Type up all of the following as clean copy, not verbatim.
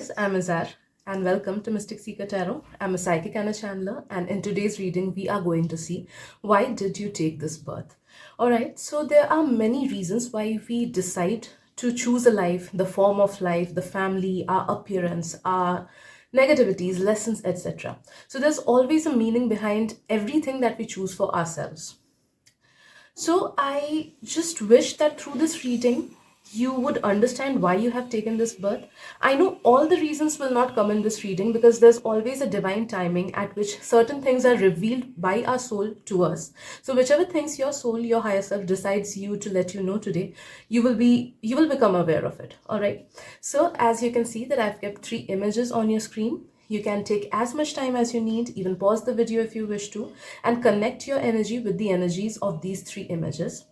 guys, I'm Azar and welcome to Mystic Seeker Tarot. I'm a psychic and a channeler, and in today's reading we are going to see why did you take this birth. Alright, so there are many reasons why we decide to choose a life, the form of life, the family, our appearance, our negativities, lessons, etc. So there's always a meaning behind everything that we choose for ourselves. So I just wish that through this reading, you would understand why you have taken this birth. I know all the reasons will not come in this reading because there's always a divine timing at which certain things are revealed by our soul to us. So whichever things your soul, your higher self decides you to let you know today, you will become aware of it. All right. So as you can see that I've kept 3 images on your screen. You can take as much time as you need, even pause the video if you wish to, and connect your energy with the energies of these 3 images.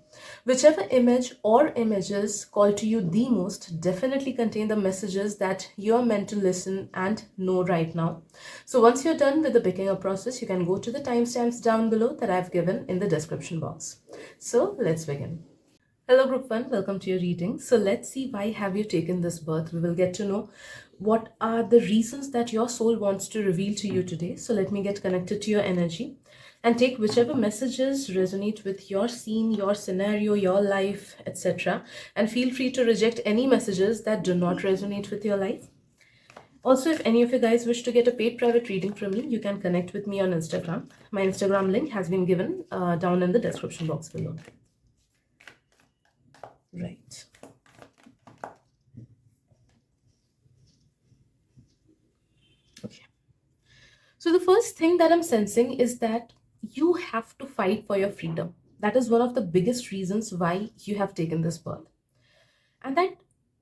Whichever image or images call to you the most definitely contain the messages that you're meant to listen and know right now. So once you're done with the picking up process, you can go to the timestamps down below that I've given in the description box. So let's begin. Hello group 1, welcome to your reading. So let's see why have you taken this birth. We will get to know what are the reasons that your soul wants to reveal to you today. So let me get connected to your energy and take whichever messages resonate with your scene, your scenario, your life, etc. And feel free to reject any messages that do not resonate with your life. Also, if any of you guys wish to get a paid private reading from me, you can connect with me on Instagram. My Instagram link has been given down in the description box below. Right. Okay. So the first thing that I'm sensing is that you have to fight for your freedom. That is one of the biggest reasons why you have taken this birth. And that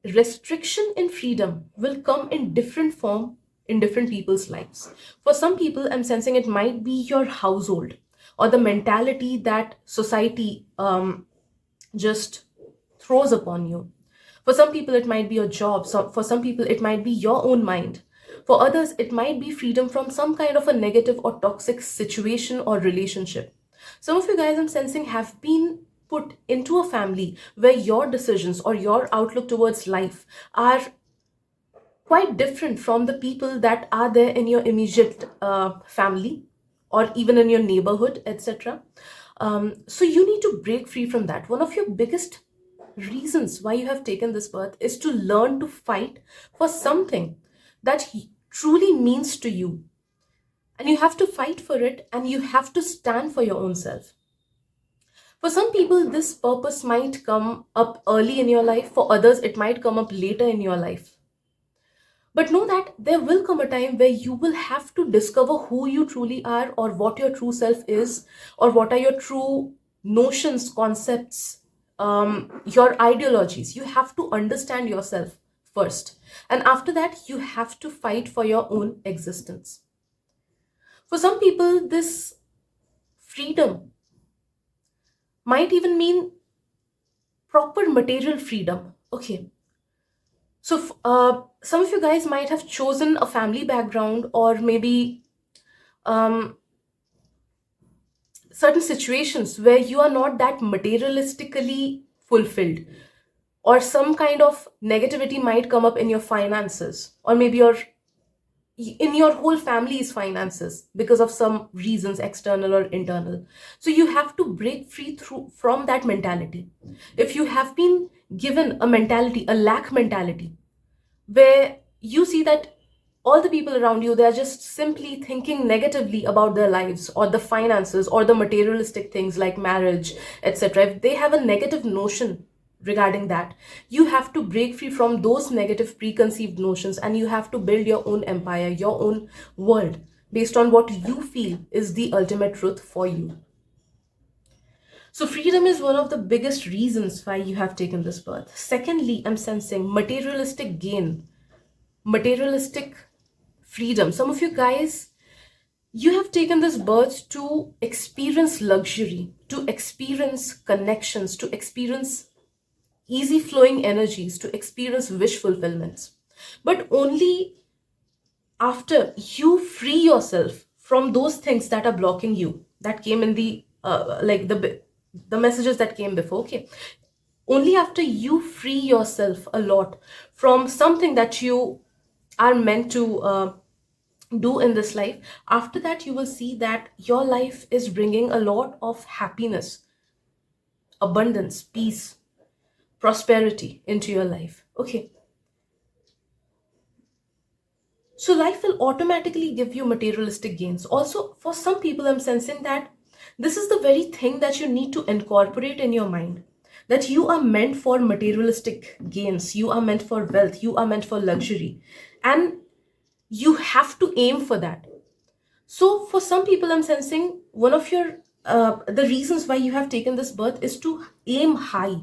restriction in freedom will come in different form in different people's lives. For some people, I'm sensing it might be your household or the mentality that society just throws upon you. For some people, it might be your job. So for some people, it might be your own mind. For others, it might be freedom from some kind of a negative or toxic situation or relationship. Some of you guys, I'm sensing, have been put into a family where your decisions or your outlook towards life are quite different from the people that are there in your immediate family or even in your neighborhood, etc. So you need to break free from that. One of your biggest reasons why you have taken this birth is to learn to fight for something that truly means to you. And you have to fight for it and you have to stand for your own self. For some people, this purpose might come up early in your life. For others, it might come up later in your life. But know that there will come a time where you will have to discover who you truly are or what your true self is or what are your true notions, concepts, your ideologies. You have to understand yourself first. And after that, you have to fight for your own existence. For some people, this freedom might even mean proper material freedom. Okay. So some of you guys might have chosen a family background or maybe certain situations where you are not that materialistically fulfilled, or some kind of negativity might come up in your finances, or maybe in your whole family's finances because of some reasons, external or internal. So you have to break free from that mentality. If you have been given a mentality, a lack mentality, where you see that all the people around you, they are just simply thinking negatively about their lives or the finances or the materialistic things like marriage, etc. If they have a negative notion regarding that, you have to break free from those negative preconceived notions and you have to build your own empire, your own world based on what you feel is the ultimate truth for you. So freedom is one of the biggest reasons why you have taken this birth. Secondly, I'm sensing materialistic gain, materialistic freedom. Some of you guys, you have taken this birth to experience luxury, to experience connections, to experience easy flowing energies, to experience wish fulfillments. But only after you free yourself from those things that are blocking you, that came in the like the messages that came before. Okay, only after you free yourself a lot from something that you are meant to do in this life, after that you will see that your life is bringing a lot of happiness, abundance, peace, prosperity into your life. Okay, so life will automatically give you materialistic gains. Also, for some people, I'm sensing that this is the very thing that you need to incorporate in your mind, that you are meant for materialistic gains, you are meant for wealth, you are meant for luxury, and you have to aim for that. So for some people, I'm sensing one of your the reasons why you have taken this birth is to aim high.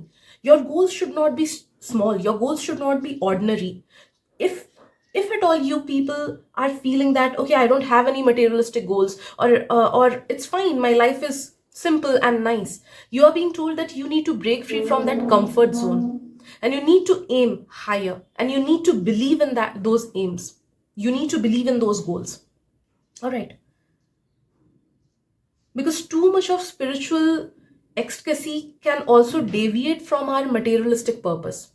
Your goals should not be small. Your goals should not be ordinary. If if at all you people are feeling that okay, I don't have any materialistic goals, or it's fine, my life is simple and nice, you are being told that you need to break free from that comfort zone, and you need to aim higher, and you need to believe in that those aims. You need to believe in those goals. All right, because too much of spiritual ecstasy can also deviate from our materialistic purpose.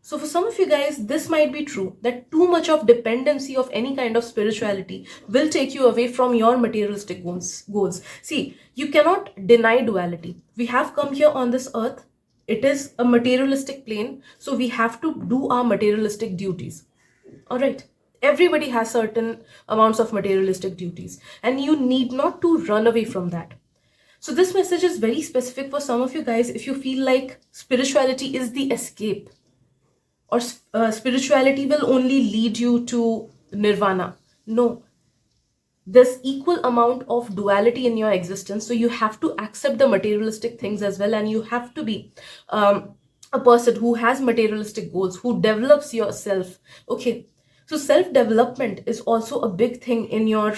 So, for some of you guys, this might be true that too much of dependency of any kind of spirituality will take you away from your materialistic goals. See, you cannot deny duality. We have come here on this earth, it is a materialistic plane, so we have to do our materialistic duties. All right. Everybody has certain amounts of materialistic duties, and you need not to run away from that. So, this message is very specific for some of you guys if you feel like spirituality is the escape, or spirituality will only lead you to nirvana. No, there's equal amount of duality in your existence, so you have to accept the materialistic things as well, and you have to be a person who has materialistic goals, who develops yourself. Okay, so self development is also a big thing in your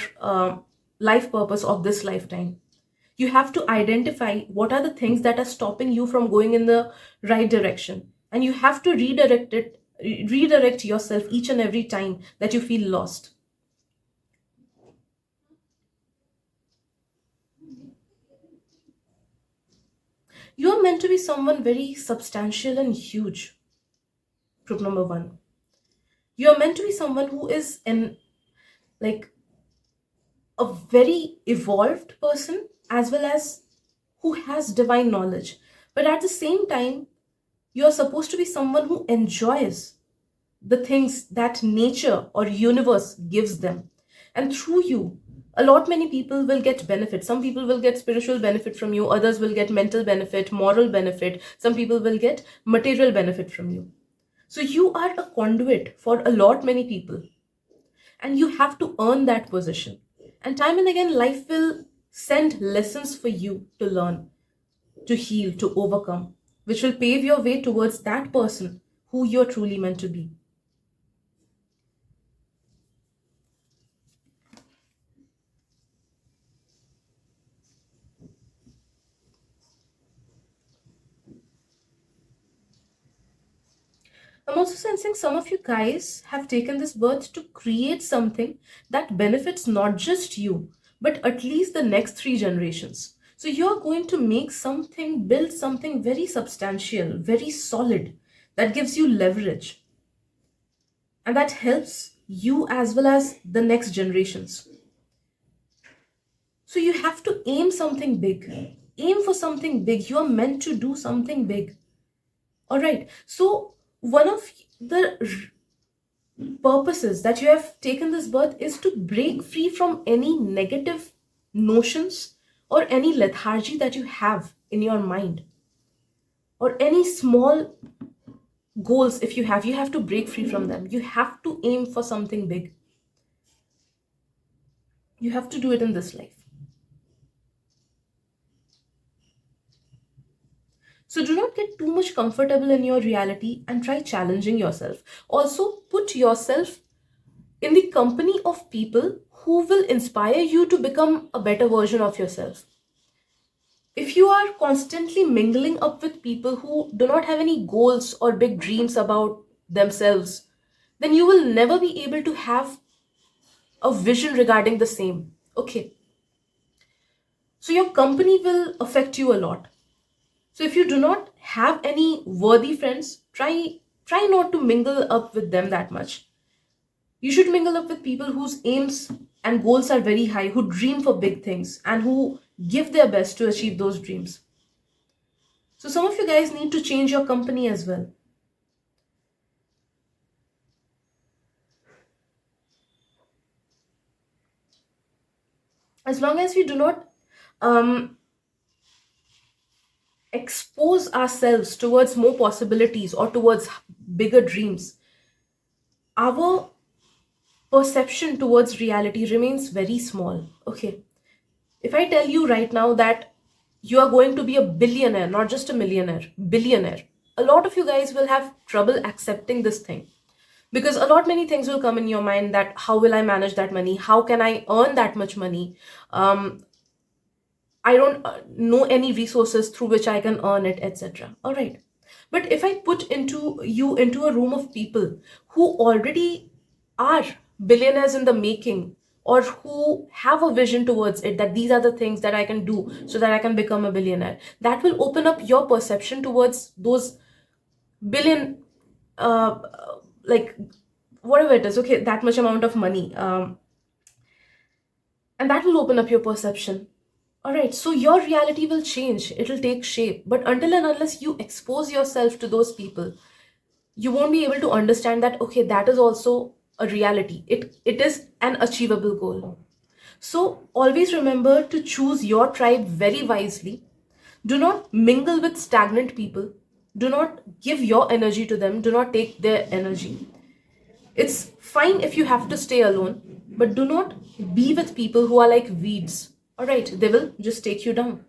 life purpose of this lifetime. You have to identify what are the things that are stopping you from going in the right direction, and you have to redirect yourself each and every time that you feel lost. You are meant to be someone very substantial and huge. Group number one. You are meant to be someone who is like a very evolved person, as well as who has divine knowledge. But at the same time, you are supposed to be someone who enjoys the things that nature or universe gives them. And through you, a lot many people will get benefit. Some people will get spiritual benefit from you, others will get mental benefit, moral benefit, some people will get material benefit from you. So you are a conduit for a lot many people, and you have to earn that position. And time and again, life will send lessons for you to learn, to heal, to overcome, which will pave your way towards that person who you're truly meant to be. I'm also sensing some of you guys have taken this birth to create something that benefits not just you, but at least the next three generations. So you're going to make something, build something very substantial, very solid, that gives you leverage, and that helps you as well as the next generations. So you have to aim something big. Aim for something big. You are meant to do something big. All right. So one of the purposes that you have taken this birth is to break free from any negative notions or any lethargy that you have in your mind, or any small goals. If you have to break free from them. You have to aim for something big. You have to do it in this life. So do not get too much comfortable in your reality and try challenging yourself. Also, put yourself in the company of people who will inspire you to become a better version of yourself. If you are constantly mingling up with people who do not have any goals or big dreams about themselves, then you will never be able to have a vision regarding the same. Okay. So your company will affect you a lot. So if you do not have any worthy friends, try not to mingle up with them that much. You should mingle up with people whose aims and goals are very high, who dream for big things, and who give their best to achieve those dreams. So, some of you guys need to change your company as well. As long as we do not um, expose ourselves towards more possibilities or towards bigger dreams, our perception towards reality remains very small. Okay. If I tell you right now that you are going to be a billionaire, not just a millionaire, billionaire, a lot of you guys will have trouble accepting this thing, because a lot many things will come in your mind, that how will I manage that money? How can I earn that much money? I don't know any resources through which I can earn it, etc. All right. But if I put into you into a room of people who already are billionaires in the making, or who have a vision towards it, that these are the things that I can do so that I can become a billionaire, that will open up your perception towards those billion, uh, like whatever it is, okay, that much amount of money. And that will open up your perception. All right, so your reality will change, it'll take shape. But until and unless you expose yourself to those people, you won't be able to understand that, okay, that is also a reality. It is an achievable goal. So always remember to choose your tribe very wisely. Do not mingle with stagnant people. Do not give your energy to them. Do not take their energy. It's fine if you have to stay alone, but do not be with people who are like weeds. All right, they will just take you down.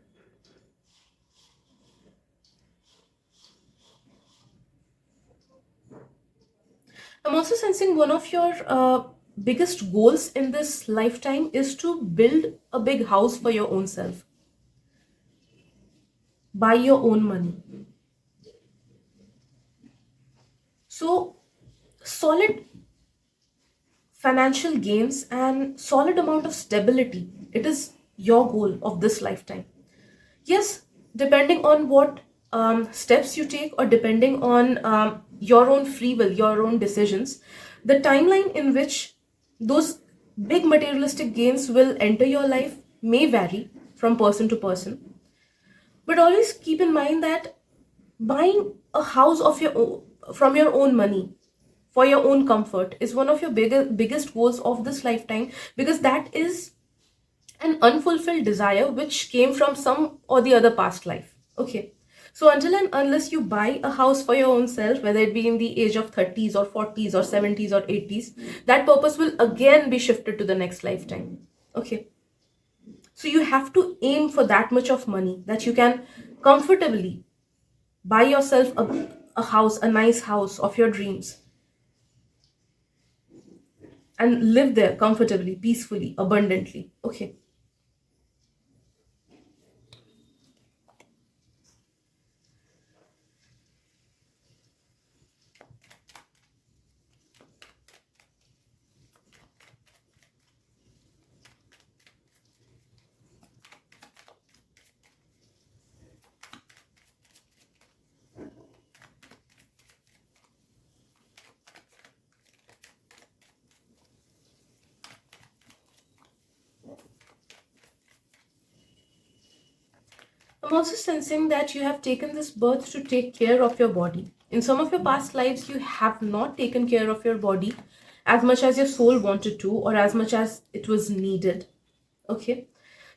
I'm also sensing one of your biggest goals in this lifetime is to build a big house for your own self, by your own money. So, solid financial gains and solid amount of stability, it is your goal of this lifetime. Yes, depending on what steps you take, or depending on your own free will, your own decisions, the timeline in which those big materialistic gains will enter your life may vary from person to person. But always keep in mind that buying a house of your own, from your own money, for your own comfort, is one of your biggest goals of this lifetime, because that is an unfulfilled desire which came from some or the other past life. Okay. So until and unless you buy a house for your own self, whether it be in the age of 30s or 40s or 70s or 80s, that purpose will again be shifted to the next lifetime. Okay. So you have to aim for that much of money that you can comfortably buy yourself a house, a nice house of your dreams, and live there comfortably, peacefully, abundantly. Okay. I'm also sensing that you have taken this birth to take care of your body. In some of your past lives, you have not taken care of your body as much as your soul wanted to, or as much as it was needed. Okay.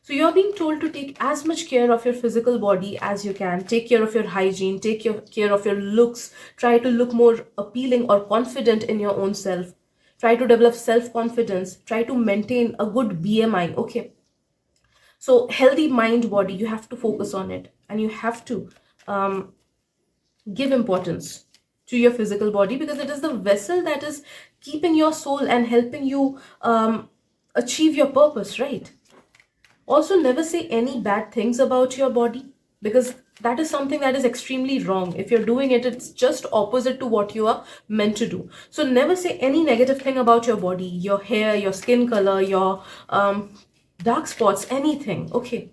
So you're being told to take as much care of your physical body as you can. Take care of your hygiene, care of your looks, try to look more appealing or confident in your own self. Try to develop self-confidence, try to maintain a good BMI. Okay. So healthy mind body, you have to focus on it, and you have to um, give importance to your physical body, because it is the vessel that is keeping your soul and helping you achieve your purpose, right? Also, never say any bad things about your body, because that is something that is extremely wrong. If you're doing it, it's just opposite to what you are meant to do. So never say any negative thing about your body, your hair, your skin color, your dark spots, anything. Okay.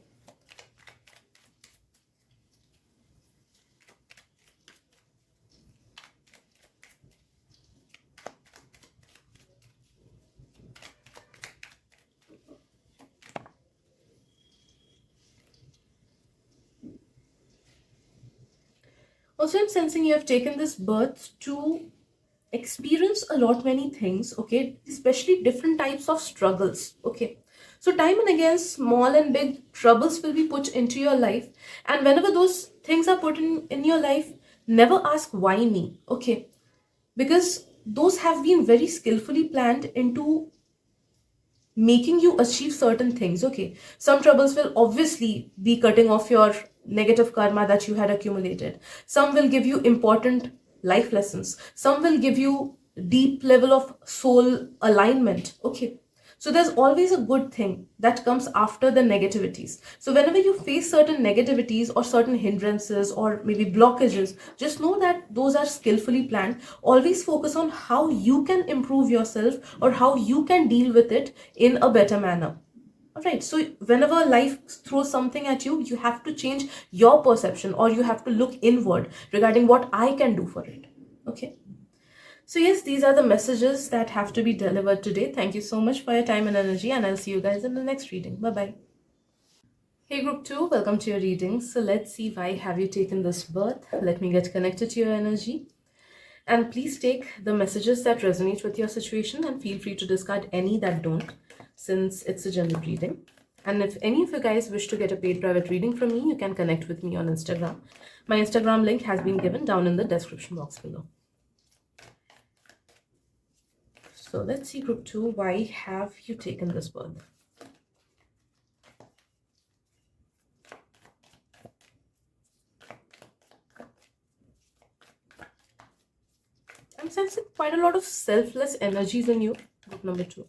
Also, I'm sensing you have taken this birth to experience a lot many things, okay, especially different types of struggles, okay. So time and again, small and big troubles will be put into your life, and whenever those things are put in your life, never ask why me, okay, because those have been very skillfully planned into making you achieve certain things, okay. Some troubles will obviously be cutting off your negative karma that you had accumulated. Some will give you important life lessons. Some will give you deep level of soul alignment, okay. So there's always a good thing that comes after the negativities. So whenever you face certain negativities or certain hindrances or maybe blockages, just know that those are skillfully planned. Always focus on how you can improve yourself or how you can deal with it in a better manner. All right. So whenever life throws something at you, you have to change your perception or you have to look inward regarding what I can do for it. Okay. So, yes, these are the messages that have to be delivered today. Thank you so much for your time and energy, and I'll see you guys in the next reading. Bye bye. Hey, group 2, welcome to your reading. So, let's see why have you taken this birth. Let me get connected to your energy. And please take the messages that resonate with your situation and feel free to discard any that don't, since it's a general reading. And if any of you guys wish to get a paid private reading from me, you can connect with me on Instagram. My Instagram link has been given down in the description box below. So let's see, group 2, why have you taken this birth? I'm sensing quite a lot of selfless energies in you, group number 2.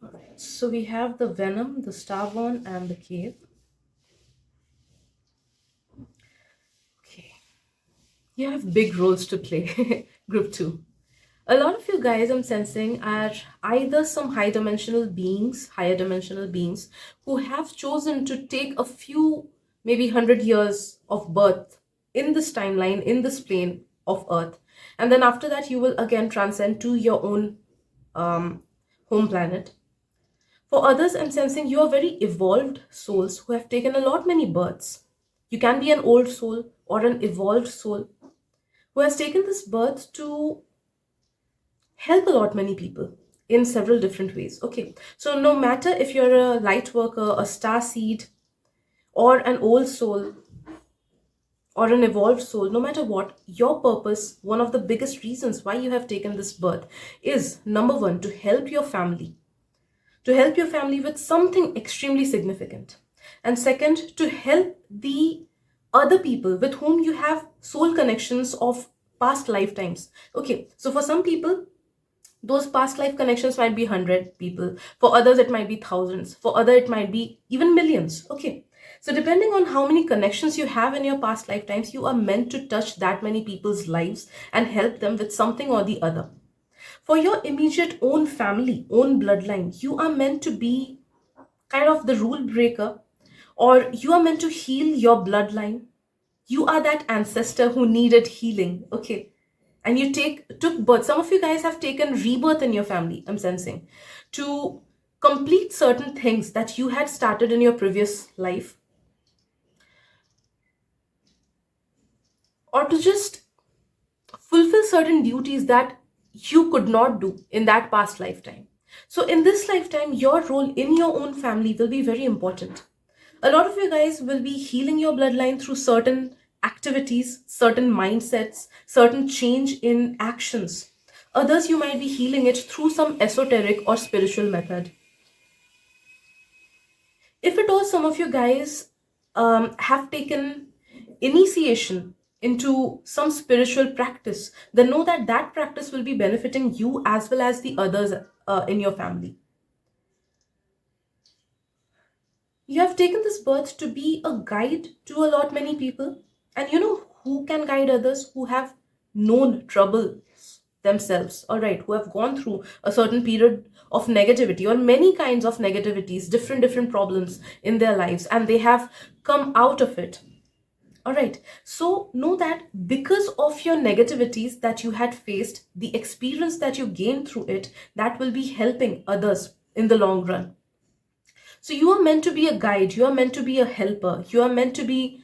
Alright, so we have the Venom, the Starborn, and the Cave. Okay, you have big roles to play, group 2. A lot of you guys, I'm sensing, are either some higher dimensional beings who have chosen to take a few, maybe 100 years of birth in this timeline, in this plane of Earth. And then after that, you will again transcend to your own um, home planet. For others, I'm sensing you are very evolved souls who have taken a lot many births. You can be an old soul or an evolved soul who has taken this birth to help a lot many people in several different ways. Okay, so no matter if you're a light worker, a star seed, or an old soul, or an evolved soul, no matter what, your purpose, one of the biggest reasons why you have taken this birth is number one, to help your family with something extremely significant. And second, to help the other people with whom you have soul connections of past lifetimes. Okay, so for some people, those past life connections might be 100 people. For others, it might be thousands. For other, it might be even millions. Okay. So depending on how many connections you have in your past lifetimes, you are meant to touch that many people's lives and help them with something or the other. For your immediate own family, own bloodline, you are meant to be kind of the rule breaker, or you are meant to heal your bloodline. You are that ancestor who needed healing, okay? And you took birth. Some of you guys have taken rebirth in your family, I'm sensing, to complete certain things that you had started in your previous life, or to just fulfill certain duties that you could not do in that past lifetime. So, in this lifetime, your role in your own family will be very important. A lot of you guys will be healing your bloodline through certain activities, certain mindsets, certain change in actions. Others, you might be healing it through some esoteric or spiritual method. If at all some of you guys have taken initiation into some spiritual practice, then know that that practice will be benefiting you as well as the others in your family. You have taken this birth to be a guide to a lot many people, and you know who can guide others who have known trouble themselves, all right, who have gone through a certain period of negativity or many kinds of negativities, different problems in their lives, and they have come out of it. All right, so know that because of your negativities that you had faced, the experience that you gained through it, that will be helping others in the long run. So you are meant to be a guide, you are meant to be a helper, you are meant to be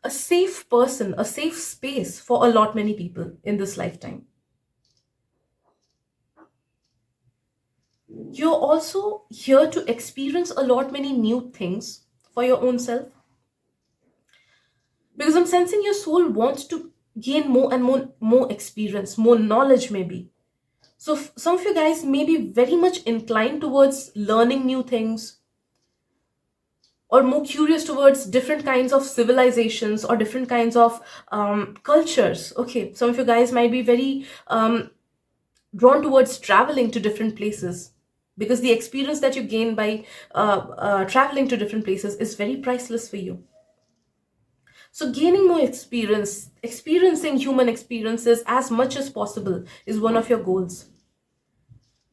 a safe person, a safe space for a lot many people in this lifetime. You're also here to experience a lot many new things for your own self, because I'm sensing your soul wants to gain more and more experience, more knowledge maybe. So some of you guys may be very much inclined towards learning new things, or more curious towards different kinds of civilizations or different kinds of cultures. Okay, some of you guys might be very drawn towards traveling to different places, because the experience that you gain by traveling to different places is very priceless for you. So gaining more experience, experiencing human experiences as much as possible is one of your goals,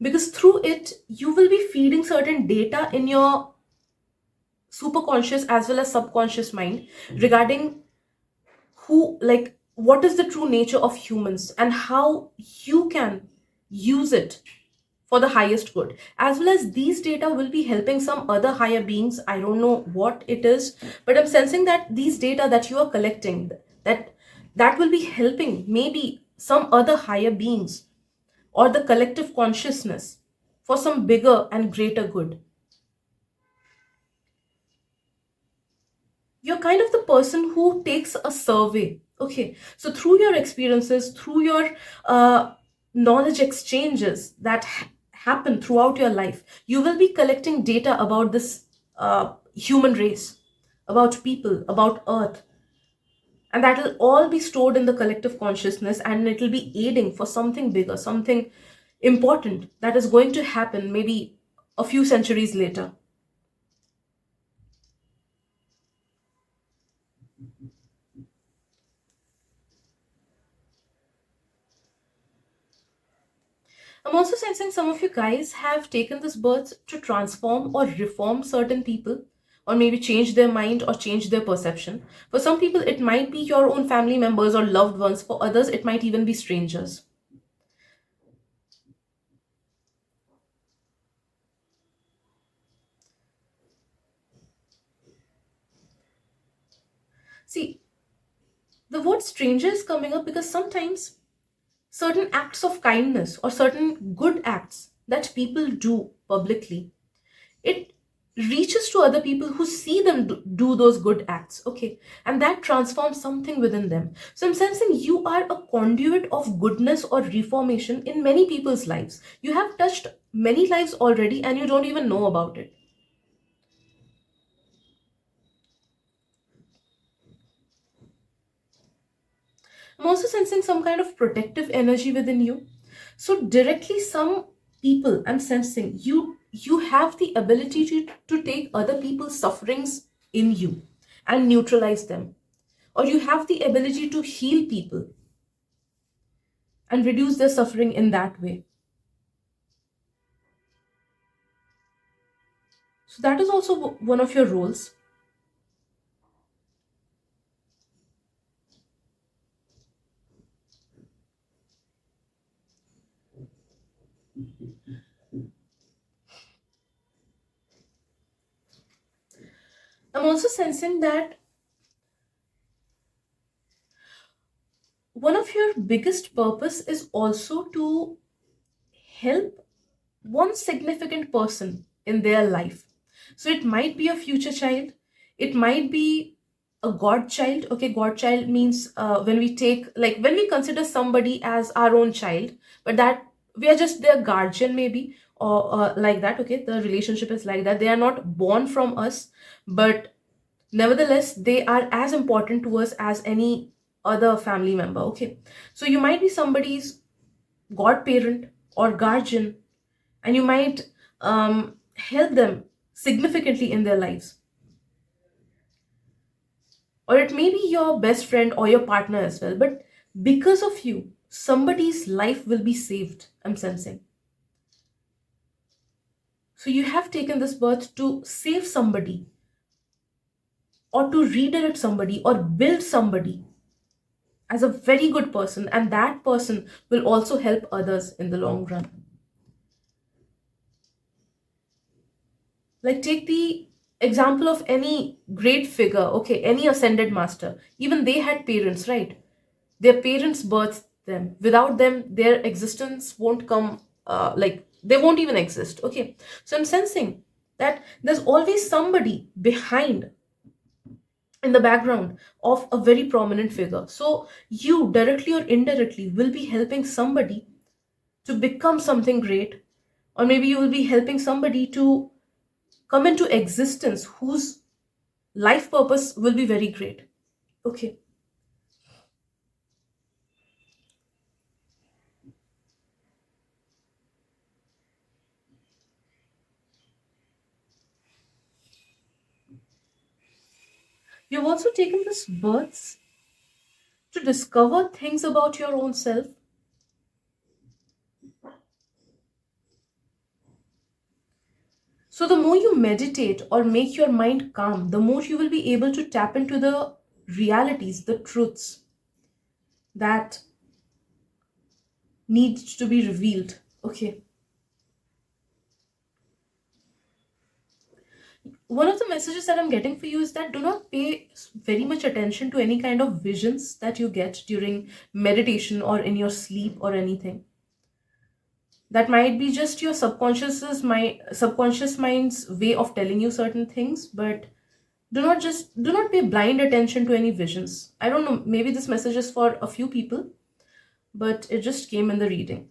because through it you will be feeding certain data in your superconscious as well as subconscious mind regarding who, like, what is the true nature of humans and how you can use it for the highest good. As well as these data will be helping some other higher beings, I don't know what it is, but I'm sensing that these data that you are collecting, that that will be helping maybe some other higher beings or the collective consciousness for some bigger and greater good. You're kind of the person who takes a survey. Okay, so through your experiences, through your knowledge exchanges that happen throughout your life, you will be collecting data about this human race, about people, about earth, and that will all be stored in the collective consciousness, and it will be aiding for something bigger, something important that is going to happen maybe a few centuries later. I'm also sensing some of you guys have taken this birth to transform or reform certain people, or maybe change their mind or change their perception. For some people, it might be your own family members or loved ones. For others, it might even be strangers. See, the word stranger is coming up because sometimes certain acts of kindness or certain good acts that people do publicly, it reaches to other people who see them do those good acts, okay, and that transforms something within them. So I'm sensing you are a conduit of goodness or reformation in many people's lives. You have touched many lives already and you don't even know about it. I'm also sensing some kind of protective energy within you. So directly, some people, I'm sensing you have the ability to take other people's sufferings in you and neutralize them, or you have the ability to heal people and reduce their suffering in that way. So that is also one of your roles. I'm also sensing that one of your biggest purpose is also to help one significant person in their life. So it might be a future child, it might be a godchild. Okay, godchild means when we take, like, when we consider somebody as our own child, but that we are just their guardian maybe, or like that. Okay, the relationship is like that. They are not born from us, but nevertheless, they are as important to us as any other family member. Okay, so you might be somebody's godparent or guardian, and you might help them significantly in their lives. Or it may be your best friend or your partner as well. But Because of you, somebody's life will be saved, I'm sensing. So you have taken this birth to save somebody, or to redirect somebody, or build somebody as a very good person, and that person will also help others in the long run. Like, take the example of any great figure, okay, any ascended master. Even they had parents, right? Their parents birthed them. Without them, their existence won't come, like, they won't even exist, okay? So I'm sensing that there's always somebody behind, in the background of a very prominent figure. So you, directly or indirectly, will be helping somebody to become something great, or maybe you will be helping somebody to come into existence whose life purpose will be very great. Okay. You've also taken this births to discover things about your own self. So the more you meditate or make your mind calm, the more you will be able to tap into the realities, the truths that need to be revealed. Okay. One of the messages that I'm getting for you is that do not pay very much attention to any kind of visions that you get during meditation or in your sleep or anything. That might be just your subconscious mind's way of telling you certain things, but do not pay blind attention to any visions. I don't know, maybe this message is for a few people, but it just came in the reading.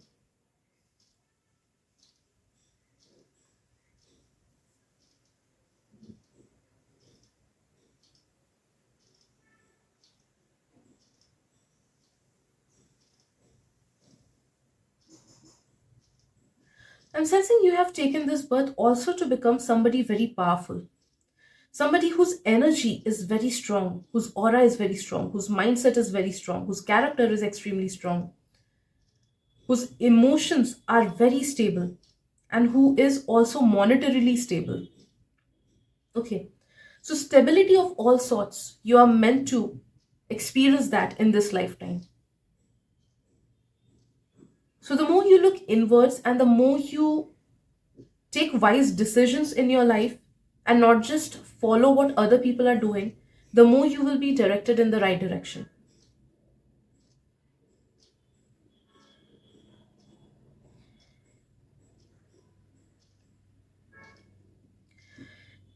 I'm sensing you have taken this birth also to become somebody very powerful. Somebody whose energy is very strong, whose aura is very strong, whose mindset is very strong, whose character is extremely strong, whose emotions are very stable, and who is also monetarily stable. Okay. So, stability of all sorts, you are meant to experience that in this lifetime. So, the more you look inwards and the more you take wise decisions in your life and not just follow what other people are doing, the more you will be directed in the right direction.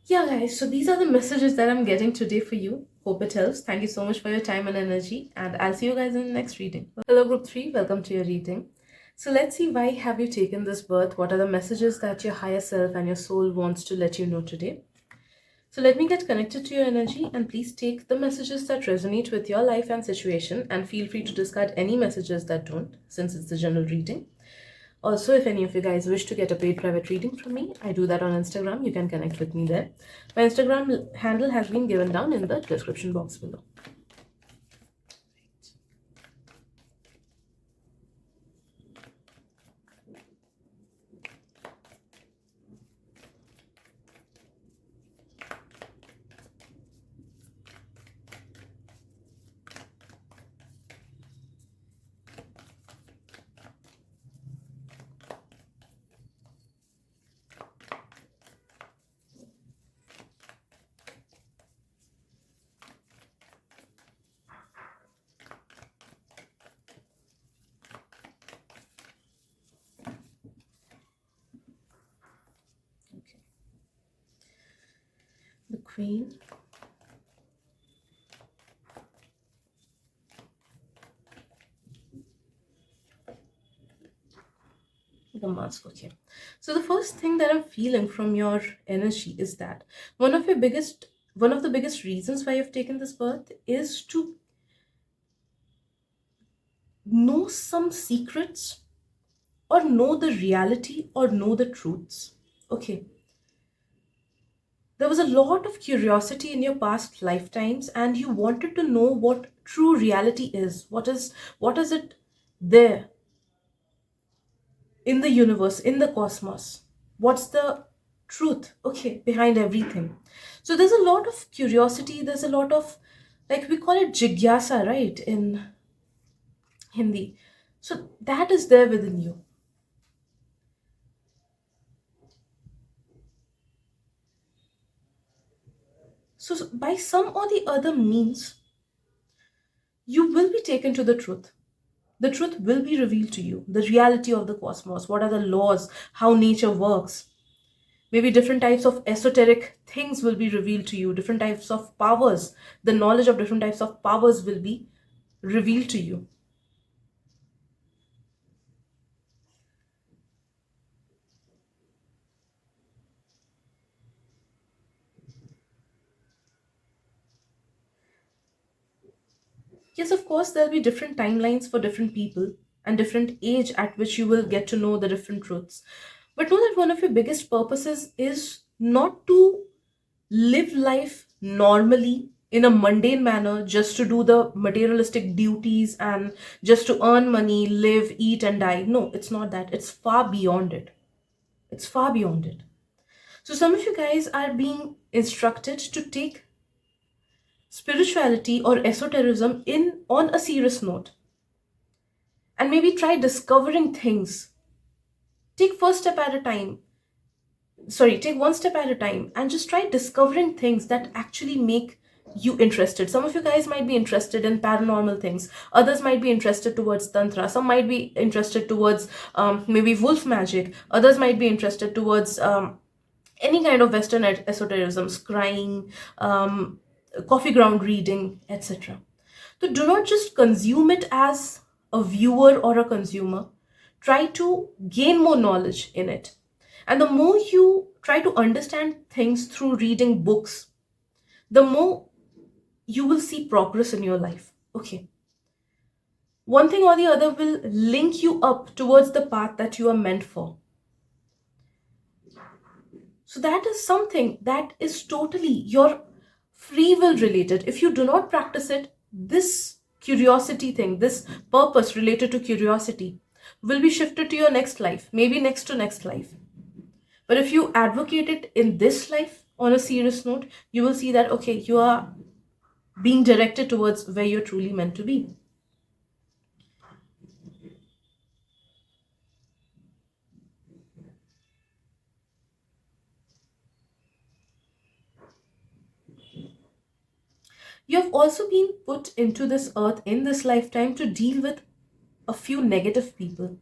Yeah, guys, so these are the messages that I'm getting today for you. Hope it helps. Thank you so much for your time and energy, and I'll see you guys in the next reading. Hello, Group 3. Welcome to your reading. So let's see, why have you taken this birth? What are the messages that your higher self and your soul wants to let you know today? So let me get connected to your energy, and please take the messages that resonate with your life and situation, and feel free to discard any messages that don't, since it's a general reading. Also, if any of you guys wish to get a paid private reading from me, I do that on Instagram. You can connect with me there. My Instagram handle has been given down in the description box below. Okay. The Queen. The mask. Okay. So the first thing that I'm feeling from your energy is that one of the biggest reasons why you've taken this birth is to know some secrets, or know the reality, or know the truths. Okay. There was a lot of curiosity in your past lifetimes, and you wanted to know what true reality is. What is it there in the universe, in the cosmos? What's the truth, okay, behind everything? So there's a lot of curiosity, there's a lot of, like, we call it jigyasa, right, in Hindi. So that is there within you. So by some or the other means, you will be taken to the truth. The truth will be revealed to you. The reality of the cosmos. What are the laws? How nature works? Maybe different types of esoteric things will be revealed to you. Different types of powers. The knowledge of different types of powers will be revealed to you. Yes, of course, there'll be different timelines for different people and different age at which you will get to know the different truths. But know that one of your biggest purposes is not to live life normally in a mundane manner just to do the materialistic duties and just to earn money, live, eat, and die. No, it's not that. It's far beyond it. It's far beyond it. So, some of you guys are being instructed to take spirituality or esotericism in on a serious note and maybe try discovering things. Take first step at a time. Sorry, take one step at a time and just try discovering things that actually make you interested. Some of you guys might be interested in paranormal things, others might be interested towards tantra, some might be interested towards maybe wolf magic, others might be interested towards any kind of western esotericism, scrying, coffee ground reading, etc. So do not just consume it as a viewer or a consumer. Try to gain more knowledge in it. And the more you try to understand things through reading books, the more you will see progress in your life. Okay. One thing or the other will link you up towards the path that you are meant for. So that is something that is totally your free will related. If you do not practice it, this curiosity thing, this purpose related to curiosity, will be shifted to your next life, maybe next to next life. But if you advocate it in this life on a serious note, you will see that, okay, you are being directed towards where you're truly meant to be. You have also been put into this earth in this lifetime to deal with a few negative people.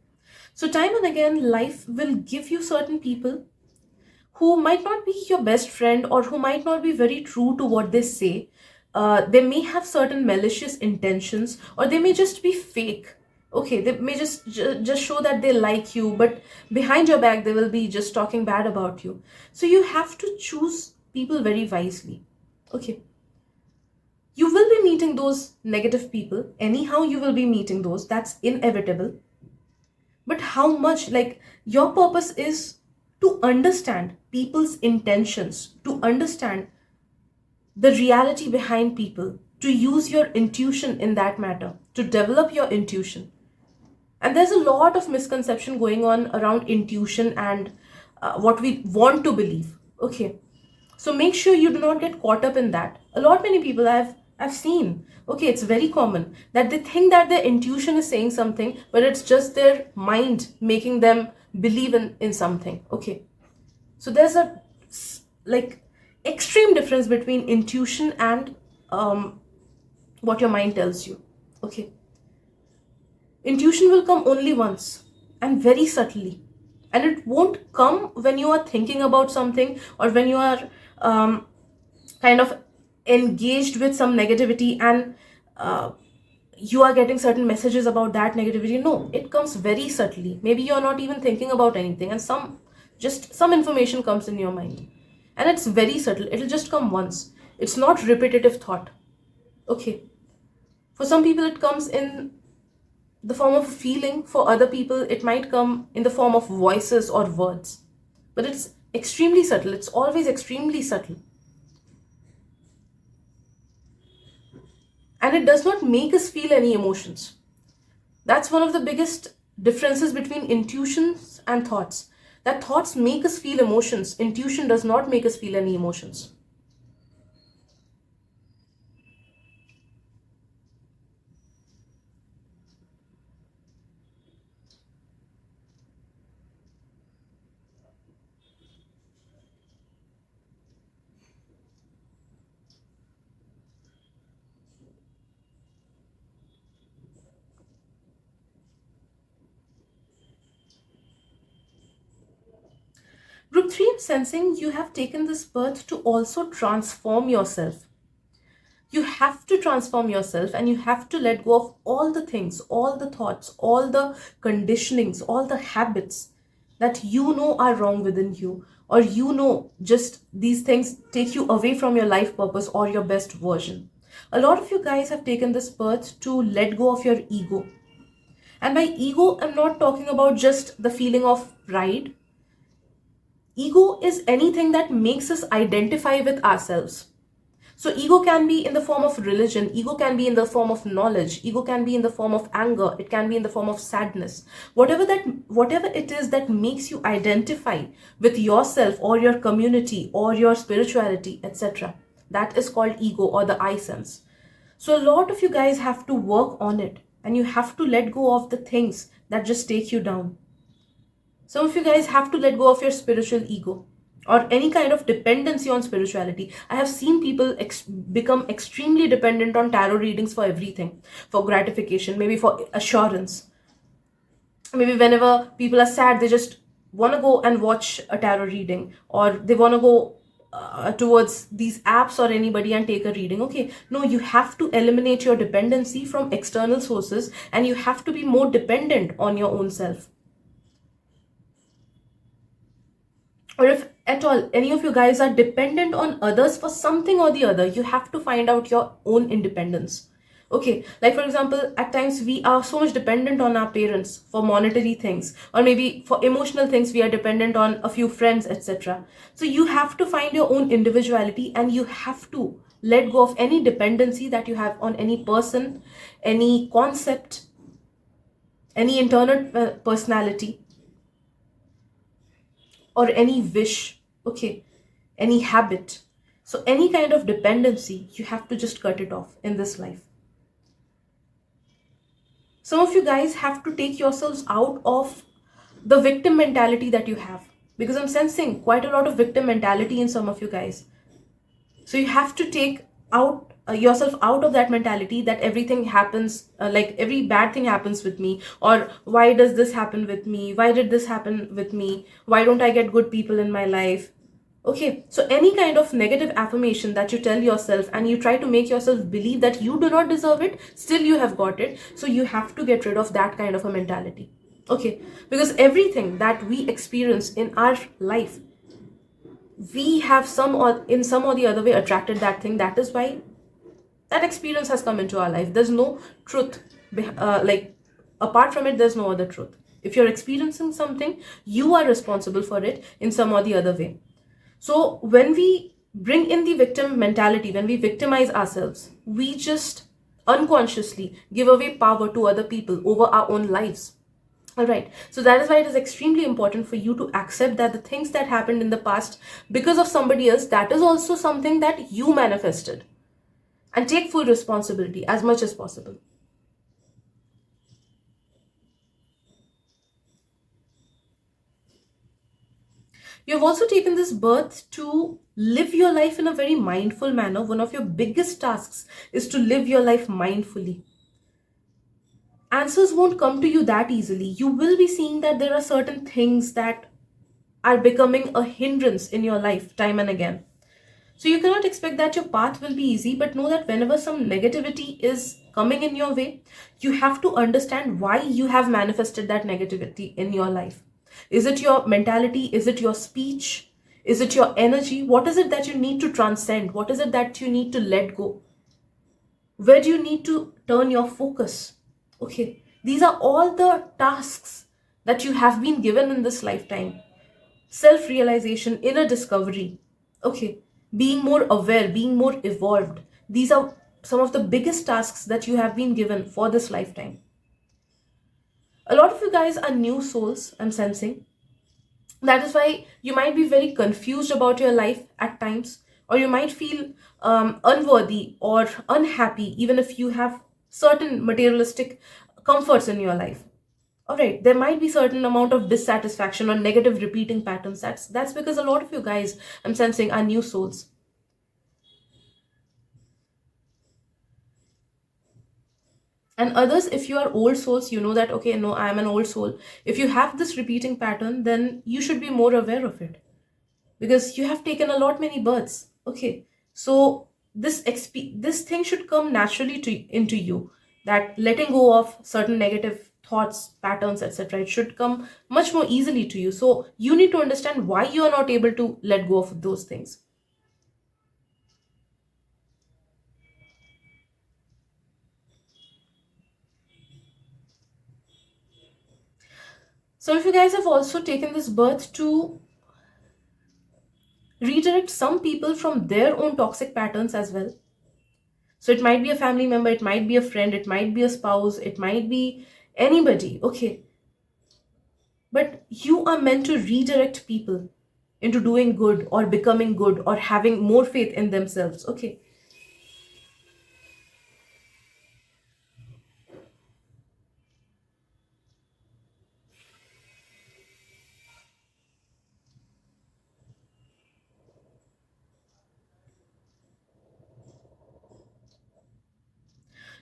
So, time and again, life will give you certain people who might not be your best friend or who might not be very true to what they say. They may have certain malicious intentions or they may just be fake. Okay, they may just show that they like you, but behind your back they will be just talking bad about you. So you have to choose people very wisely. Okay, you will be meeting those negative people anyhow. You will be meeting those. That's inevitable. But how much, like, your purpose is to understand people's intentions, to understand the reality behind people, to use your intuition in that matter, to develop your intuition. And there's a lot of misconception going on around intuition and what we want to believe. Okay, so make sure you do not get caught up in that. A lot many people I've seen, okay, it's very common that they think that their intuition is saying something, but it's just their mind making them believe in something. Okay, so there's a like extreme difference between intuition and what your mind tells you. Okay, intuition will come only once and very subtly, and it won't come when you are thinking about something or when you are kind of engaged with some negativity and you are getting certain messages about that negativity. No, it comes very subtly. Maybe you're not even thinking about anything and some information comes in your mind and it's very subtle. It'll just come once. It's not repetitive thought. Okay, for some people it comes in the form of a feeling, for other people it might come in the form of voices or words, but it's extremely subtle. It's always extremely subtle. and it does not make us feel any emotions. That's one of the biggest differences between intuitions and thoughts. That thoughts make us feel emotions, intuition does not make us feel any emotions. Group 3, I'm sensing you have taken this birth to also transform yourself. You have to transform yourself and you have to let go of all the things, all the thoughts, all the conditionings, all the habits that you know are wrong within you, or you know just these things take you away from your life purpose or your best version. A lot of you guys have taken this birth to let go of your ego. And by ego, I'm not talking about just the feeling of pride. Ego is anything that makes us identify with ourselves. So ego can be in the form of religion, ego can be in the form of knowledge, ego can be in the form of anger, it can be in the form of sadness. Whatever it is that makes you identify with yourself or your community or your spirituality, etc. That is called ego or the I sense. So a lot of you guys have to work on it and you have to let go of the things that just take you down. Some of you guys have to let go of your spiritual ego or any kind of dependency on spirituality. I have seen people become extremely dependent on tarot readings for everything, for gratification, maybe for assurance. Maybe whenever people are sad, they just want to go and watch a tarot reading, or they want to go towards these apps or anybody and take a reading. Okay, no, you have to eliminate your dependency from external sources and you have to be more dependent on your own self. Or if at all any of you guys are dependent on others for something or the other, you have to find out your own independence. Okay, like for example, at times we are so much dependent on our parents for monetary things, or maybe for emotional things we are dependent on a few friends, etc. So you have to find your own individuality and you have to let go of any dependency that you have on any person, any concept, any internal personality, or any wish, okay, any habit. So any kind of dependency, you have to just cut it off in this life. Some of you guys have to take yourselves out of the victim mentality that you have, because I'm sensing quite a lot of victim mentality in some of you guys. So you have to take out yourself out of that mentality that everything happens, like every bad thing happens with me, or why does this happen with me, why did this happen with me, why don't I get good people in my life. Okay, so any kind of negative affirmation that you tell yourself and you try to make yourself believe that you do not deserve it, still you have got it. So you have to get rid of that kind of a mentality. Okay, because everything that we experience in our life, we have some or in some or the other way attracted that thing. That is why that experience has come into our life. There's no truth, like apart from it, there's no other truth. If you're experiencing something, you are responsible for it in some or the other way. So when we bring in the victim mentality, when we victimize ourselves, we just unconsciously give away power to other people over our own lives. All right. So that is why it is extremely important for you to accept that the things that happened in the past because of somebody else, that is also something that you manifested, and take full responsibility as much as possible. You have also taken this birth to live your life in a very mindful manner. One of your biggest tasks is to live your life mindfully. Answers won't come to you that easily. You will be seeing that there are certain things that are becoming a hindrance in your life time and again. So you cannot expect that your path will be easy, but know that whenever some negativity is coming in your way, you have to understand why you have manifested that negativity in your life. Is it your mentality? Is it your speech? Is it your energy? What is it that you need to transcend? What is it that you need to let go? Where do you need to turn your focus? Okay, these are all the tasks that you have been given in this lifetime. Self-realization, inner discovery, okay, being more aware, being more evolved. These are some of the biggest tasks that you have been given for this lifetime. A lot of you guys are new souls, I'm sensing. That is why you might be very confused about your life at times, or you might feel unworthy or unhappy even if you have certain materialistic comforts in your life. All right, there might be certain amount of dissatisfaction or negative repeating patterns. That's because a lot of you guys, I'm sensing, are new souls. And others, if you are old souls, you know that, okay, no, I am an old soul. If you have this repeating pattern, then you should be more aware of it, because you have taken a lot many births. Okay, so this thing should come naturally into you, that letting go of certain negative thoughts, patterns, etc., it should come much more easily to you. So you need to understand why you are not able to let go of those things. So if you guys have also taken this birth to redirect some people from their own toxic patterns as well. So it might be a family member, it might be a friend, it might be a spouse, it might be anybody. Okay, but you are meant to redirect people into doing good or becoming good or having more faith in themselves. Okay,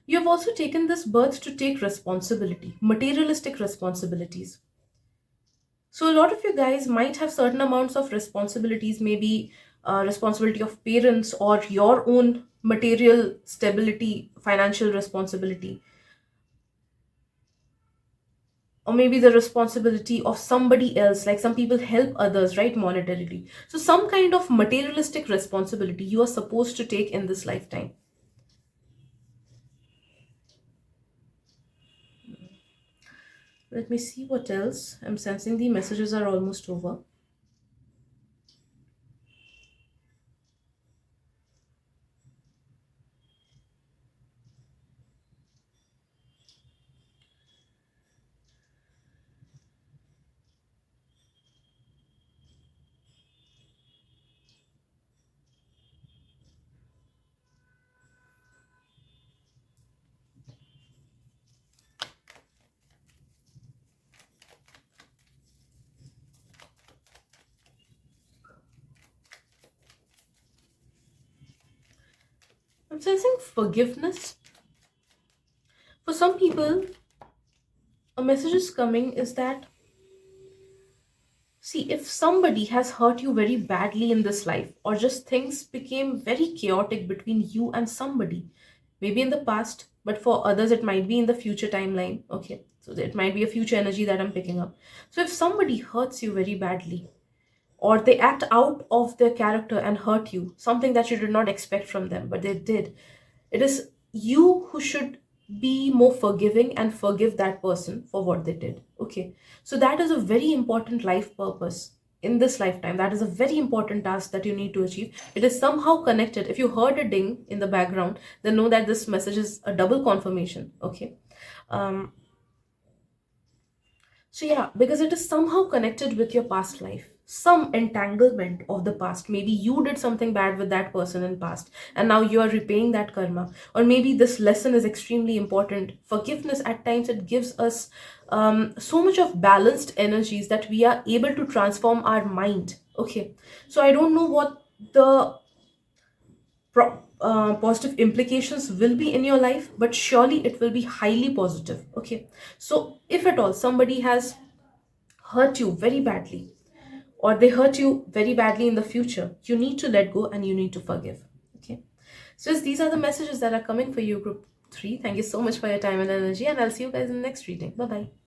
you have also taken this birth to take responsibility, materialistic responsibilities. So a lot of you guys might have certain amounts of responsibilities, maybe responsibility of parents or your own material stability, financial responsibility, or maybe the responsibility of somebody else. Like some people help others, right, monetarily. So some kind of materialistic responsibility you are supposed to take in this lifetime. Let me see what else. I'm sensing the messages are almost over. I'm sensing forgiveness. For some people, a message is coming is that, see, if somebody has hurt you very badly in this life, or just things became very chaotic between you and somebody, maybe in the past, but for others, it might be in the future timeline. Okay, so it might be a future energy that I'm picking up. So if somebody hurts you very badly, or they act out of their character and hurt you, something that you did not expect from them, but they did, it is you who should be more forgiving and forgive that person for what they did. Okay, so that is a very important life purpose in this lifetime. That is a very important task that you need to achieve. It is somehow connected. If you heard a ding in the background, then know that this message is a double confirmation. Okay, um, so yeah, because it is somehow connected with your past life. Some entanglement of the past. Maybe you did something bad with that person in past and now you are repaying that karma. Or maybe this lesson is extremely important. Forgiveness at times it gives us so much of balanced energies that we are able to transform our mind. Okay. So I don't know what the positive implications will be in your life, but surely it will be highly positive. Okay. So if at all somebody has hurt you very badly, or they hurt you very badly in the future, you need to let go and you need to forgive. Okay. So yes, these are the messages that are coming for you, group 3. Thank you so much for your time and energy, and I'll see you guys in the next reading. Bye bye.